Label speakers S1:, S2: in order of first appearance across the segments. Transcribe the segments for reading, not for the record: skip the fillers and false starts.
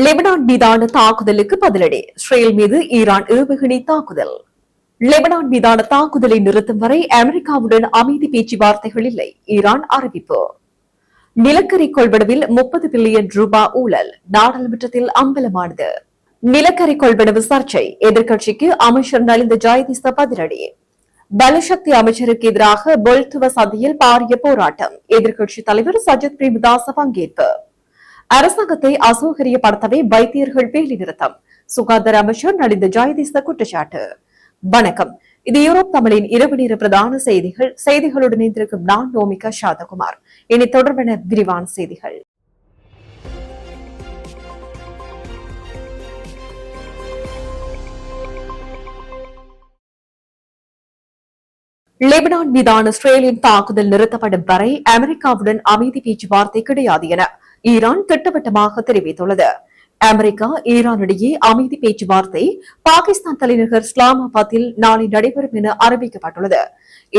S1: Lebanon மீதான தாக்குதலுக்கு பதிலடி. இஸ்ரேல் மீது ஈரான் ஏவுகணை தாக்குதல். லெபனான் மீதான தாக்குதலை நிறுத்தும் வரை அமெரிக்காவுடன் அமைதி பேச்சுவார்த்தைகள் இல்லை, ஈரான் அறிவிப்பு. நிலக்கரி கொள்வனவில் 30 பில்லியன் ரூபாய் ஊழல் நாடாளுமன்றத்தில் அம்பலமானது. நிலக்கரி கொள்வனவு சர்ச்சை, எதிர்க்கட்சிக்கு அமைச்சர் நலிந்த ஜெயதிச பதிலடி. பலசக்தி அமைச்சருக்கு எதிராக பொல்துவ சந்தியில் பாரிய போராட்டம், எதிர்க்கட்சித் தலைவர் சஜித் பிரேமதாச பங்கேற்பு. அரசாங்கத்தை அசௌகரியப்படுத்தவே வைத்தியர்கள் வேலை நிறுத்தம், சுகாதார அமைச்சர் நலிந்த ஜெயதிச குற்றச்சாட்டு. வணக்கம், இது யூரோப் தமிழின் இரவு நேர பிரதான செய்திகளுடன் இணைந்திருக்கும் நான் நோமிகா சாந்தகுமார். இனி தொடர்பான விரிவான செய்திகள். லெபனான் மீதான இஸ்ரேலின் தாக்குதல் நிறுத்தப்படும் வரை அமெரிக்காவுடன் அமைதி பேச்சுவார்த்தை கிடையாது என ஈரான் திட்டவட்டமாக தெரிவித்துள்ளது. அமெரிக்கா ஈரான் இடையே அமைதி பேச்சுவார்த்தை பாகிஸ்தான் தலைநகர் இஸ்லாமாபாத்தில் நாளை நடைபெறும் என அறிவிக்கப்பட்டுள்ளது.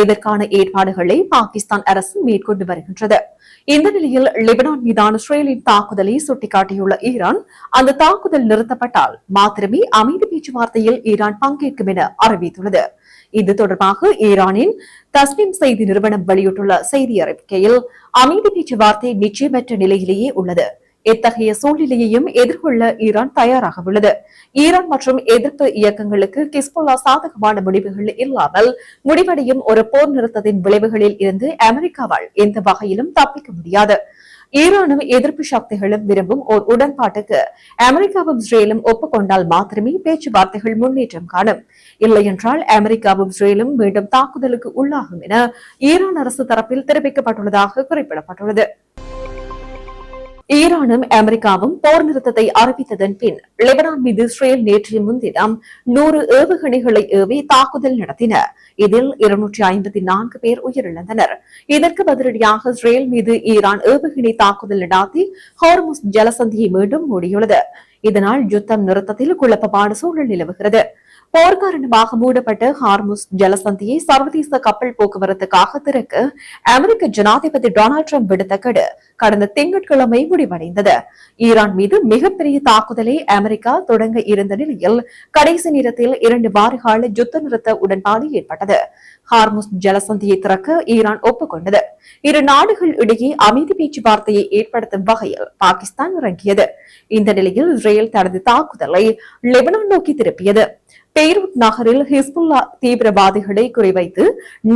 S1: இதற்கான ஏற்பாடுகளை பாகிஸ்தான் அரசு மேற்கொண்டு வருகின்றது. இந்த நிலையில் லெபனான் மீதான இஸ்ரேலின் தாக்குதலை சுட்டிக்காட்டியுள்ள ஈரான், அந்த தாக்குதல் நிறுத்தப்பட்டால் மாத்திரமே அமைதி பேச்சுவார்த்தையில் ஈரான் பங்கேற்கும் என அறிவித்துள்ளது. இது தொடர்பாக ஈரானின் தஸ்னீம் செய்தி நிறுவனம் வெளியிட்டுள்ள செய்தி அறிக்கையில், அமைதி பேச்சுவார்த்தை நிச்சயமற்ற நிலையிலேயே உள்ளது. எத்தகைய சூழ்நிலையையும் எதிர்கொள்ள ஈரான் தயாராக உள்ளது. ஈரான் மற்றும் எதிர்ப்பு இயக்கங்களுக்கு கிஸ்புல்லா சாதகமான முடிவுகள் இல்லாமல் முடிவடையும் ஒரு போர் நிறுத்தத்தின் விளைவுகளில் இருந்து அமெரிக்காவால் எந்த வகையிலும் தப்பிக்க முடியாது. ஈரானும் எதிர்ப்பு சக்திகளும் விரும்பும் ஓர் உடன்பாட்டுக்கு அமெரிக்காவும் இஸ்ரேலும் ஒப்புக்கொண்டால் மாத்திரமே பேச்சுவார்த்தைகள் முன்னேற்றம் காணும். இல்லையென்றால் அமெரிக்காவும் இஸ்ரேலும் மீண்டும் தாக்குதலுக்கு உள்ளாகும் என ஈரான் அரசு தரப்பில் தெரிவிக்கப்பட்டுள்ளதாக குறிப்பிடப்பட்டுள்ளது. ஈரானும் அமெரிக்காவும் போர் நிறுத்தத்தை அறிவித்ததன் பின் லெபனான் மீது இஸ்ரேல் நேற்றைய முன்தினம் 100 ஏவுகணைகளை ஏவி தாக்குதல் நடத்தின. இதில் 254 பேர் உயிரிழந்தனர். இதற்கு பதிலடியாக இஸ்ரேல் மீது ஈரான் ஏவுகணை தாக்குதல் நடாத்தி ஹார்முஸ் ஜலசந்தியை மீண்டும் மூடியுள்ளது. இதனால் யுத்தம் நிறுத்தத்தில் குழப்பமான சூழல் நிலவுகிறது. போர் காரணமாக மூடப்பட்ட ஹார்முஸ் ஜலசந்தியை சர்வதேச கப்பல் போக்குவரத்துக்காக திறக்க அமெரிக்க ஜனாதிபதி டொனால்டு டிரம்ப் விடுத்த கெடு கடந்த திங்கட்கிழமை முடிவடைந்தது. ஈரான் மீது மிகப்பெரிய தாக்குதலை அமெரிக்கா தொடங்க இருந்த நிலையில் கடைசி நேரத்தில் 2 வாரகால யுத்த நிறுத்த உடன்பாடு ஏற்பட்டது. ஹார்முஸ் ஜலசந்தியை திறக்க ஈரான் ஒப்புக்கொண்டது. இரு நாடுகள் இடையே அமைதி பேச்சுவார்த்தையை ஏற்படுத்தும் வகையில் பாகிஸ்தான் இறங்கியது. இந்த நிலையில் இஸ்ரேல் தனது தாக்குதலை லெபனான் நோக்கி திருப்பியது. பெய்ரூட் நகரில் ஹிஸ்புல்லா தீவிரவாதிகளை குறிவைத்து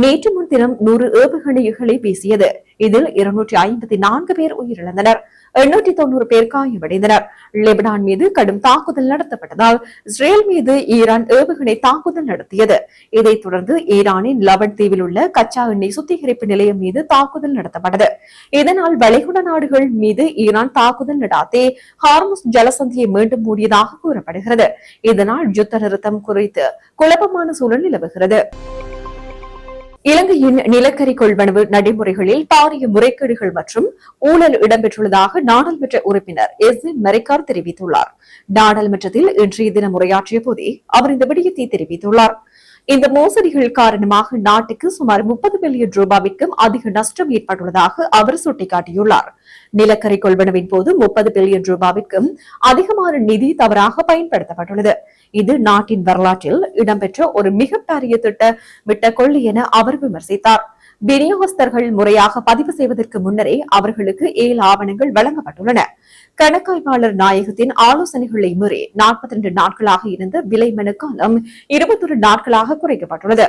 S1: நேற்று முன்தினம் 100 ஏவுகணைகளை வீசியது. இதில் 254 பேர் உயிரிழந்தனர், 890 பேர் காயமடைந்தனர். லெபனான் மீது கடும் தாக்குதல் நடத்தப்பட்டதால் இஸ்ரேல் மீது ஈரான் ஏவுகணை தாக்குதல் நடத்தியது. இதைத் தொடர்ந்து ஈரானின் லவன் தீவில் உள்ள கச்சா எண்ணெய் சுத்திகரிப்பு நிலையம் மீது தாக்குதல் நடத்தப்பட்டது. இதனால் வளைகுடா நாடுகள் மீது ஈரான் தாக்குதல் நடாத்தி ஹார்முஸ் ஜலசந்தியை மீண்டும் மூடியதாக கூறப்படுகிறது. இதனால் யுத்த நிறுத்தம் குறித்து குழப்பமான சூழல் நிலவுகிறது. இலங்கையின் நிலக்கரி கொள்வனவு நடைமுறைகளில் பாரிய முறைகேடுகள் மற்றும் ஊழல் இடம்பெற்றுள்ளதாக நாடாளுமன்ற உறுப்பினர் மெரிக்கார் தெரிவித்துள்ளார். நாடாளுமன்றத்தில் இன்றைய தினம் உரையாற்றிய போதே அவர் இந்த விடயத்தை தெரிவித்துள்ளார். இந்த மோசடிகள் காரணமாக நாட்டுக்கு சுமார் 30 பில்லியன் ரூபாய்க்கும் அதிக நஷ்டம் ஏற்பட்டுள்ளதாக அவர் சுட்டிக்காட்டியுள்ளார். நிலக்கரி கொள்வனவின் போது 30 பில்லியன் ரூபாய்க்கும் அதிகமான நிதி தவறாக பயன்படுத்தப்பட்டுள்ளது. இது நாட்டின் வரலாற்றில் இடம்பெற்ற ஒரு மிகப்பெரிய திட்டமிட்ட கொள்ளை என அவர் விமர்சித்தார். விநியோகஸ்தர்கள் முறையாக பதிவு செய்வதற்கு முன்னரே அவர்களுக்கு 7 ஆவணங்கள் வழங்கப்பட்டுள்ளன. கணக்காய்வாளர் நாயகத்தின் ஆலோசனைகளை மீறி 42 நாட்களாக இருந்த விலை மனு காலம் 21 நாட்களாக குறைக்கப்பட்டுள்ளது.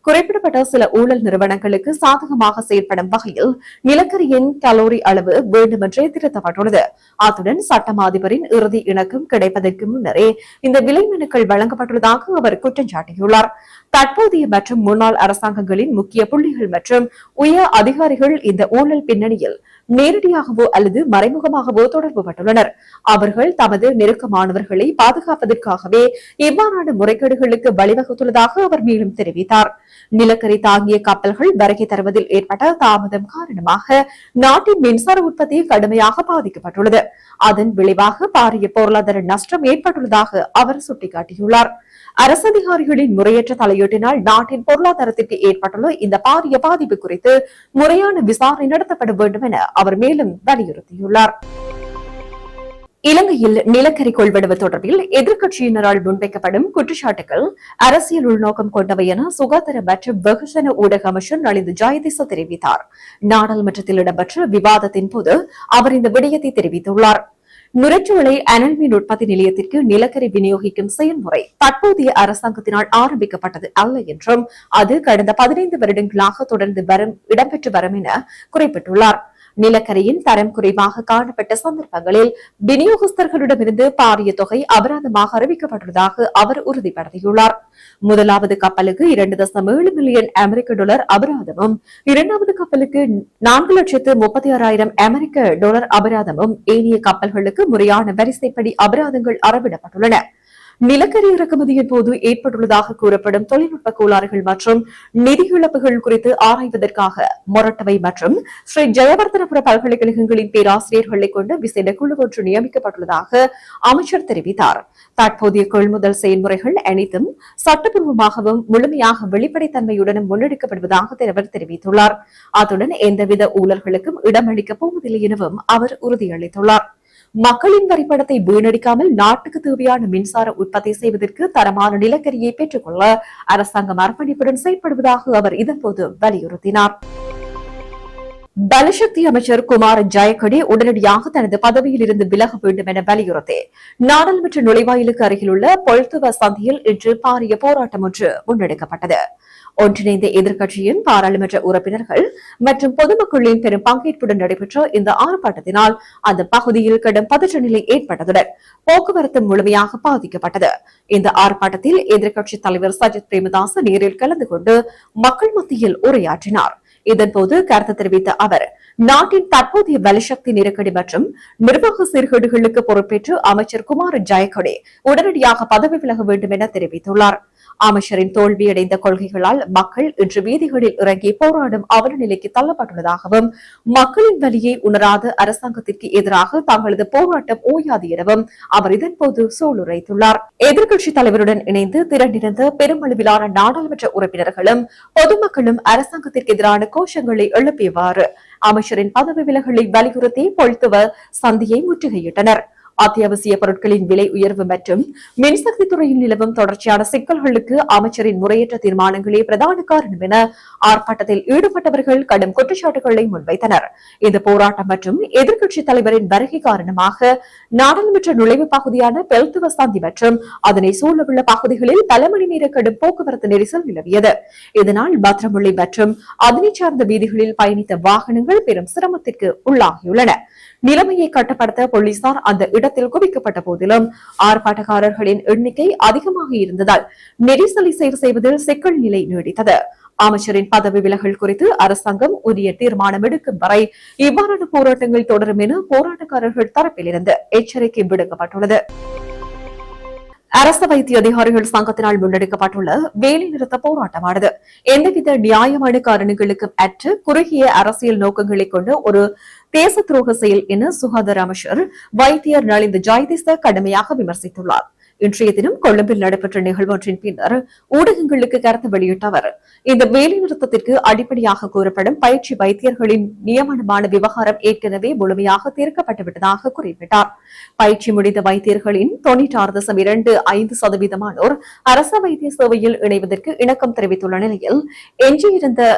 S1: குறிப்பிடப்பட்ட சில ஊழல் நிறுவனங்களுக்கு சாதகமாக செயல்படும் வகையில் நிலக்கரியின் கலோரி அளவு வேண்டுமென்றே திருத்தப்பட்டுள்ளது. அத்துடன் சட்டமா அதிபரின் இறுதி இணக்கம் கிடைப்பதற்கு முன்னரே இந்த விலை மனுக்கள் வழங்கப்பட்டுள்ளதாக அவர் குற்றம் சாட்டியுள்ளார். தற்போதைய மற்றும் முன்னாள் அரசாங்கங்களின் முக்கிய புள்ளிகள் மற்றும் உயர் அதிகாரிகள் இந்த ஊழல் பின்னணியில் நேரடியாகவோ அல்லது மறைமுகமாகவோ தொடர்புபட்டுள்ளனர். அவர்கள் தமது நெருக்கமானவர்களை பாதுகாப்பதற்காகவே இவ்வாறான முறைகேடுகளுக்கு வழிவகுத்துள்ளதாக அவர் மேலும் தெரிவித்தார். நிலக்கரி தாங்கிய கப்பல்கள் வருகை தருவதில் ஏற்பட்ட தாமதம் காரணமாக நாட்டின் மின்சார உற்பத்தி கடுமையாக பாதிக்கப்பட்டுள்ளது. அதன் விளைவாக பாரிய பொருளாதார நஷ்டம் ஏற்பட்டுள்ளதாக அவர் சுட்டிக்காட்டியுள்ளார். அரசு அதிகாரிகளின் முறையற்ற தலையீட்டினால் நாட்டின் பொருளாதாரத்திற்கு ஏற்பட்டுள்ள இந்த பாரிய பாதிப்பு குறித்து முறையான விசாரணை நடத்தப்பட வேண்டும் என அவர் மேலும் வலியுறுத்தியுள்ளார். இலங்கையில் நிலக்கரி கொள்வனவு தொடர்பில் எதிர்க்கட்சியினரால் முன்வைக்கப்படும் குற்றச்சாட்டுகள் அரசியல் உள்நோக்கம் கொண்டவை என சுகாதார மற்றும் வெகுஜன ஊடக அமைச்சர் நலிந்து ஜெயதிச தெரிவித்தார். நாடாளுமன்றத்தில் இடம்பெற்ற விவாதத்தின் போது அவர் இந்த விடயத்தை தெரிவித்துள்ளார். நுரைச்சோலை அனல் மின் உற்பத்தி நிலையத்திற்கு நிலக்கரி விநியோகிக்கும் செயல்முறை தற்போதைய அரசாங்கத்தினால் ஆரம்பிக்கப்பட்டது அல்ல என்றும் அது கடந்த 15 வருடங்களாக தொடர்ந்து இடம்பெற்று வரும் என குறிப்பிட்டுள்ளார். நிலக்கரியின் தரம் குறைவாக காணப்பட்ட சந்தர்ப்பங்களில் விநியோகஸ்தர்களிடமிருந்து பாரிய தொகை அபராதமாக அறிவிக்கப்பட்டுள்ளதாக அவர் உறுதிப்படுத்தியுள்ளார். முதலாவது கப்பலுக்கு 2.7 மில்லியன் அமெரிக்க டாலர் அபராதமும், இரண்டாவது கப்பலுக்கு 4,36,000 அமெரிக்க டாலர் அபராதமும், ஏனைய கப்பல்களுக்கு முறையான வரிசைப்படி அபராதங்கள் அறவிடப்பட்டுள்ளன. நிலக்கரி இறக்குமதியின் போது ஏற்பட்டுள்ளதாக கூறப்படும் தொழில்நுட்ப கோளாறுகள் மற்றும் நிதி இழப்புகள் குறித்து ஆராய்வதற்காக மொரட்டவை மற்றும் ஸ்ரீ ஜெயவர்தனபுர பல்கலைக்கழகங்களின் பேராசிரியர்களை கொண்ட விசேட குழு ஒன்று நியமிக்கப்பட்டுள்ளதாக அமைச்சர் தெரிவித்தார். தற்போதைய கொள்முதல் செயல்முறைகள் அனைத்தும் சட்டப்பூர்வமாகவும் முழுமையாக வெளிப்படைத்தன்மையுடனும் முன்னெடுக்கப்படுவதாக அவர் தெரிவித்துள்ளார். அத்துடன் எந்தவித ஊழல்களுக்கும் இடமளிக்கப் போவதில்லை எனவும் அவர் உறுதியளித்துள்ளார். மக்களின் வரிப்பணத்தை வீணடிக்காமல் நாட்டுக்கு தேவையான மின்சார உற்பத்தி செய்வதற்கு தரமான நிலக்கரியை பெற்றுக் கொள்ள அரசாங்கம் அர்ப்பணிப்புடன் செயல்படுவதாக அவர் இதன்போது வலியுறுத்தினார். பலசக்தி அமைச்சர் குமார் ஜெயக்கொடி உடனடியாக தனது பதவியில் இருந்து விலக வேண்டும் என வலியுறுத்தி நாடாளுமன்ற நுழைவாயிலுக்கு அருகிலுள்ள பொல்துவ சந்தியில் இன்று பாரிய போராட்டம் ஒன்று முன்னெடுக்கப்பட்டது. ஒன்றிணைந்த எதிர்க்கட்சியின் பாராளுமன்ற உறுப்பினர்கள் மற்றும் பொதுமக்களின் பெரும் பங்கேற்புடன் நடைபெற்ற இந்த ஆர்ப்பாட்டத்தினால் அந்த பகுதியில் கடும் பதற்ற நிலை ஏற்பட்டதுடன் போக்குவரத்து முழுமையாக பாதிக்கப்பட்டது. இந்த ஆர்ப்பாட்டத்தில் எதிர்க்கட்சித் தலைவர் சஜித் பிரேமதாஸ் நேரில் கலந்து கொண்டு மக்கள் மத்தியில் உரையாற்றினார். இதன்போது கருத்து தெரிவித்த அவர், நாட்டின் தற்போதைய பலசக்தி நெருக்கடி மற்றும் நிர்வாக சீர்கேடுகளுக்கு பொறுப்பேற்று அமைச்சர் குமார் ஜெயக்கொடி உடனடியாக பதவி விலக வேண்டும் என தெரிவித்துள்ளார். அமைச்சரின் தோல்வியடைந்த கொள்கைகளால் மக்கள் இன்று வீதிகளில் இறங்கி போராடும் அவல நிலைக்கு தள்ளப்பட்டுள்ளதாகவும் மக்களின் வலியை உணராத அரசாங்கத்திற்கு எதிராக தங்களது போராட்டம் ஓயாது எனவும் அவர் இதன்போது சூளுரைத்துள்ளார். எதிர்க்கட்சித் தலைவருடன் இணைந்து திரண்டிருந்த பெருமளவிலான நாடாளுமன்ற உறுப்பினர்களும் பொதுமக்களும் அரசாங்கத்திற்கு எதிரான கோஷங்களை எழுப்பியவாறு அமைச்சரின் பதவி விலகலை வலியுறுத்தி பொல்துவ சந்தியை முற்றுகையிட்டனர். அத்தியாவசிய பொருட்களின் விலை உயர்வு மற்றும் மின்சக்தி துறையில் நிலவும் தொடர்ச்சியான சிக்கல்களுக்கு அமைச்சரின் முறையற்ற தீர்மானங்களே பிரதான காரணம் என ஆர்ப்பாட்டத்தில் ஈடுபட்டவர்கள் கடும் குற்றச்சாட்டுகளை முன்வைத்தனர். இந்த போராட்டம் மற்றும் எதிர்க்கட்சித் தலைவரின் வருகை காரணமாக நாடாளுமன்ற நுழைவு பகுதியான பெல்துவ சந்தி மற்றும் அதனை சூழவுள்ள பகுதிகளில் பல மணி நேர கடும் போக்குவரத்து நெரிசல் நிலவியது. இதனால் பத்ரமுல்லை மற்றும் அதனை சார்ந்த வீதிகளில் பயணித்த வாகனங்கள் பெரும் சிரமத்திற்கு உள்ளாகியுள்ளன. நிலைமையை கட்டுப்படுத்த போலீசார் அந்த இடத்தில் குவிக்கப்பட்ட போதிலும் ஆர்ப்பாட்டக்காரர்களின் எண்ணிக்கை அதிகமாக இருந்ததால் நெரிசலை சீர் செய்வதில் சிக்கல் நிலை நீடித்தது. அமைச்சரின் பதவி விலகல் குறித்து அரசாங்கம் உரிய தீர்மானம் எடுக்கும் வரை இவ்வாறான போராட்டங்கள் தொடரும் என போராட்டக்காரர்கள் தரப்பிலிருந்து எச்சரிக்கை விடுக்கப்பட்டுள்ளது. அரசு வைத்திய அதிகாரிகள் சங்கத்தினால் முன்னெடுக்கப்பட்டுள்ள வேலைநிறுத்த போராட்டமானது எந்தவித நியாயமான காரணங்களுக்கும் அற்ற குறுகிய அரசியல் நோக்கங்களை கொண்ட ஒரு தேச துரோக செயல் என சுகாதார அமைச்சர் வைத்தியர் நலிந்து ஜெயதிச கடுமையாக விமர்சித்துள்ளார். இன்றைய தினம் கொழும்பில் நடைபெற்ற நிகழ்வொன்றின் பின்னர் ஊடகங்களுக்கு கருத்து வெளியிட்ட அவர், இந்த வேலைநிறுத்தத்திற்கு அடிப்படையாக கூறப்படும் பயிற்சி வைத்தியர்களின் நியமனமான விவகாரம் ஏற்கனவே முழுமையாக தீர்க்கப்பட்டுவிட்டதாக குறிப்பிட்டார். பயிற்சி முடிந்த வைத்தியர்களின் 96.25% அரச வைத்திய சேவையில் இணைவதற்கு இணக்கம் தெரிவித்துள்ள நிலையில் எஞ்சியிருந்த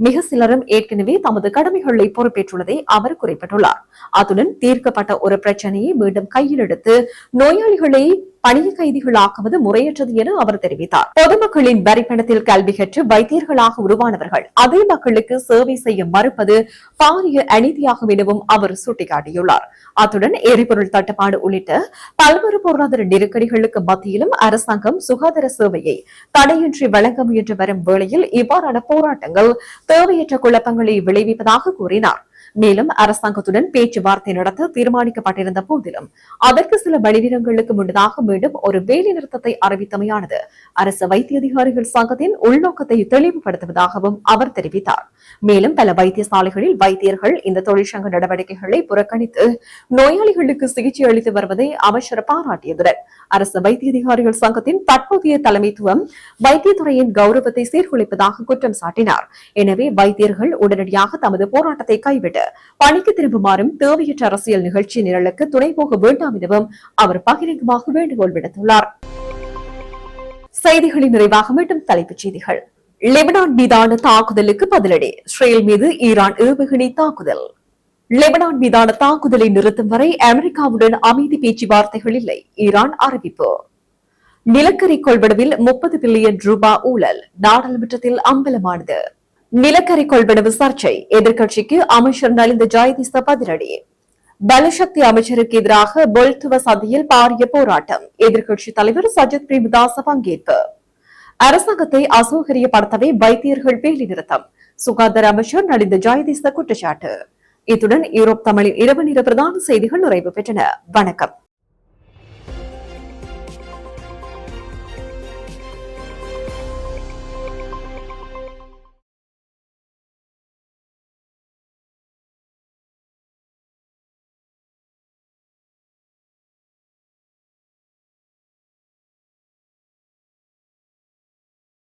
S1: மிக சிலரும் ஏற்கனவே தமது கடமைகளை பொறுப்பேற்றுள்ளதை அவர் குறிப்பிட்டுள்ளார். அத்துடன் தீர்க்கப்பட்ட ஒரு பிரச்சனையை மீண்டும் கையில் எடுத்து நோயாளிகளை பணிய கைதிகளாக்குவது முறையற்றது என அவர் தெரிவித்தார். பொதுமக்களின் வரிப்பணத்தில் கல்வி கற்று வைத்தியர்களாக உருவானவர்கள் அதே மக்களுக்கு சேவை செய்ய மறுப்பது பாரிய அநீதியாகும் எனவும் அவர் சுட்டிக்காட்டியுள்ளார். அத்துடன் எரிபொருள் தட்டுப்பாடு உள்ளிட்ட பல்வேறு பொருளாதார நெருக்கடிகளுக்கு மத்தியிலும் அரசாங்கம் சுகாதார சேவையை தடையின்றி வழங்க முயன்று வரும் வேளையில் இவ்வாறான போராட்டங்கள் தேவையற்ற குழப்பங்களை விளைவிப்பதாக கூறினார். மேலும் அரசாங்கத்துடன் பேச்சுவார்த்தை நடத்த தீர்மானிக்கப்பட்டிருந்த போதிலும் அதற்கு சில மணிநேரங்களுக்கு முன்னதாக மீண்டும் ஒரு வேலை நிறுத்தத்தை அறிவித்தமையானது அரசு வைத்திய அதிகாரிகள் சங்கத்தின் உள்நோக்கத்தை தெளிவுபடுத்துவதாகவும் அவர் தெரிவித்தார். மேலும் பல வைத்தியசாலைகளில் வைத்தியர்கள் இந்த தொழிற்சங்க நடவடிக்கைகளை புறக்கணித்து நோயாளிகளுக்கு சிகிச்சை அளித்து வருவதை அமைச்சர் பாராட்டியதுடன் அரசு வைத்திய அதிகாரிகள் சங்கத்தின் தற்போதைய தலைமைத்துவம் வைத்தியத்துறையின் கௌரவத்தை சீர்குலைப்பதாக குற்றம் சாட்டினார். எனவே வைத்தியர்கள் உடனடியாக தமது போராட்டத்தை கைவிட்டு பணிக்கு திரும்புமாறும் தேவையற்ற அரசியல் நிகழ்ச்சி நிரலுக்கு துணை போக வேண்டாம் எனவும் அவர் பகிரங்கமாக வேண்டுகோள் விடுத்துள்ளார். செய்திகளின் நிறைவாக மீண்டும் தலைப்புச் செய்திகள். லெபனான் மீதான தாக்குதலுக்கு பதிலடி. இஸ்ரேல் மீது ஈரான் ஏவுகணை தாக்குதல். லெபனான் மீதான தாக்குதலை நிறுத்தும் வரை அமெரிக்காவுடன் அமைதி பேச்சுவார்த்தைகள் இல்லை, ஈரான் அறிவிப்பு. நிலக்கரி கொள்வனவில் 30 பில்லியன் ரூபாய் ஊழல் நாடாளுமன்றத்தில் அம்பலமானது. நிலக்கரி கொள்வனவு சர்ச்சை, எதிர்க்கட்சிக்கு அமைச்சர் நலிந்த ஜெயதிச பதிலடி. பலசக்தி அமைச்சருக்கு எதிராக பொல்துவ சந்தையில் பாரிய போராட்டம், எதிர்க்கட்சித் தலைவர் சஜித் பிரேமதாச பங்கேற்பு. அரசாங்கத்தை அசௌகரியப்படுத்தவே வைத்தியர்கள் வேலைநிறுத்தம், சுகாதார அமைச்சர் நலிந்த ஜெயதிச குற்றச்சாட்டு. இத்துடன் யூரோப் தமிழின் இரவு நேர பிரதான செய்திகள் நிறைவு பெற்றன. வணக்கம்.